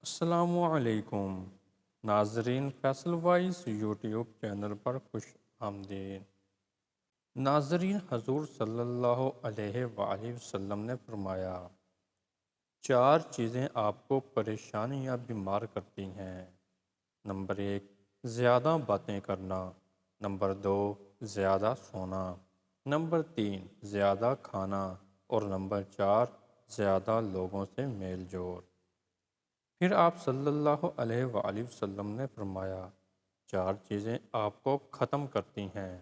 السلام علیکم ناظرین، فیصل وائس یوٹیوب چینل پر خوش آمدید۔ ناظرین، حضور صلی اللہ علیہ وآلہ وسلم نے فرمایا، چار چیزیں آپ کو پریشان یا بیمار کرتی ہیں۔ نمبر 1، زیادہ باتیں کرنا۔ نمبر 2، زیادہ سونا۔ نمبر 3، زیادہ کھانا۔ اور نمبر 4، زیادہ لوگوں سے میل جول۔ پھر آپ صلی اللہ علیہ وآلہ وسلم نے فرمایا، چار چیزیں آپ کو ختم کرتی ہیں۔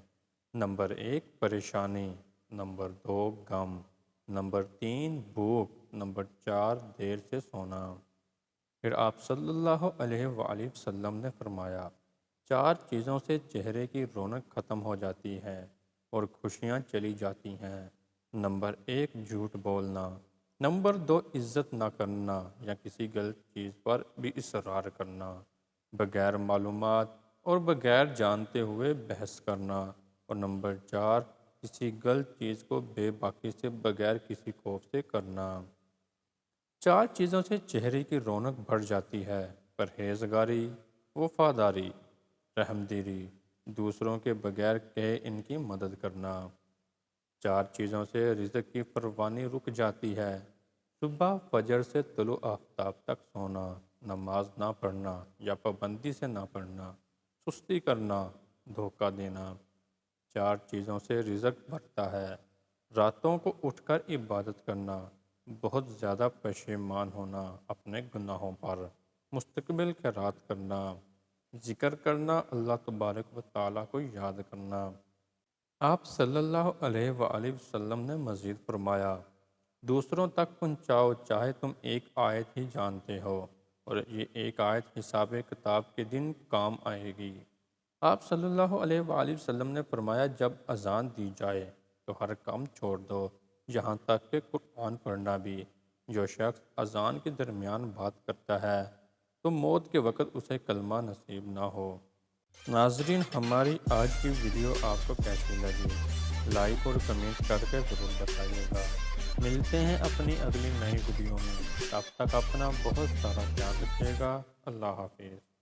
نمبر 1، پریشانی۔ نمبر 2، غم۔ نمبر 3، بھوک۔ نمبر 4، دیر سے سونا۔ پھر آپ صلی اللہ علیہ وآلہ وسلم نے فرمایا، چار چیزوں سے چہرے کی رونق ختم ہو جاتی ہے اور خوشیاں چلی جاتی ہیں۔ نمبر 1، جھوٹ بولنا۔ نمبر 2، عزت نہ کرنا یا کسی غلط چیز پر بھی اصرار کرنا۔ بغیر معلومات اور بغیر جانتے ہوئے بحث کرنا۔ اور نمبر 4، کسی غلط چیز کو بے باکی سے بغیر کسی خوف سے کرنا۔ چار چیزوں سے چہرے کی رونق بڑھ جاتی ہے: پرہیزگاری، وفاداری، رحمدلی، دوسروں کے بغیر کہے ان کی مدد کرنا۔ چار چیزوں سے رزق کی فراوانی رک جاتی ہے: صبح فجر سے طلوع آفتاب تک سونا، نماز نہ پڑھنا یا پابندی سے نہ پڑھنا، سستی کرنا، دھوکہ دینا۔ چار چیزوں سے رزق بڑھتا ہے: راتوں کو اٹھ کر عبادت کرنا، بہت زیادہ پشیمان ہونا اپنے گناہوں پر، مستقبل خیرات کرنا، ذکر کرنا، اللہ تبارک و تعالیٰ کو یاد کرنا۔ آپ صلی اللہ علیہ وآلہ وسلم نے مزید فرمایا، دوسروں تک پہنچاؤ چاہے تم ایک آیت ہی جانتے ہو، اور یہ ایک آیت حساب کتاب کے دن کام آئے گی۔ آپ صلی اللہ علیہ وآلہ وسلم نے فرمایا، جب اذان دی جائے تو ہر کام چھوڑ دو، یہاں تک کہ قرآن پڑھنا بھی۔ جو شخص اذان کے درمیان بات کرتا ہے تو موت کے وقت اسے کلمہ نصیب نہ ہو۔ ناظرین، ہماری آج کی ویڈیو آپ کو کیسی لگی؟ لائک اور کمنٹ کر کے ضرور بتائیے گا۔ ملتے ہیں اپنی اگلی نئی ویڈیو میں، تب تک اپنا بہت سارا خیال رکھیے گا۔ اللہ حافظ۔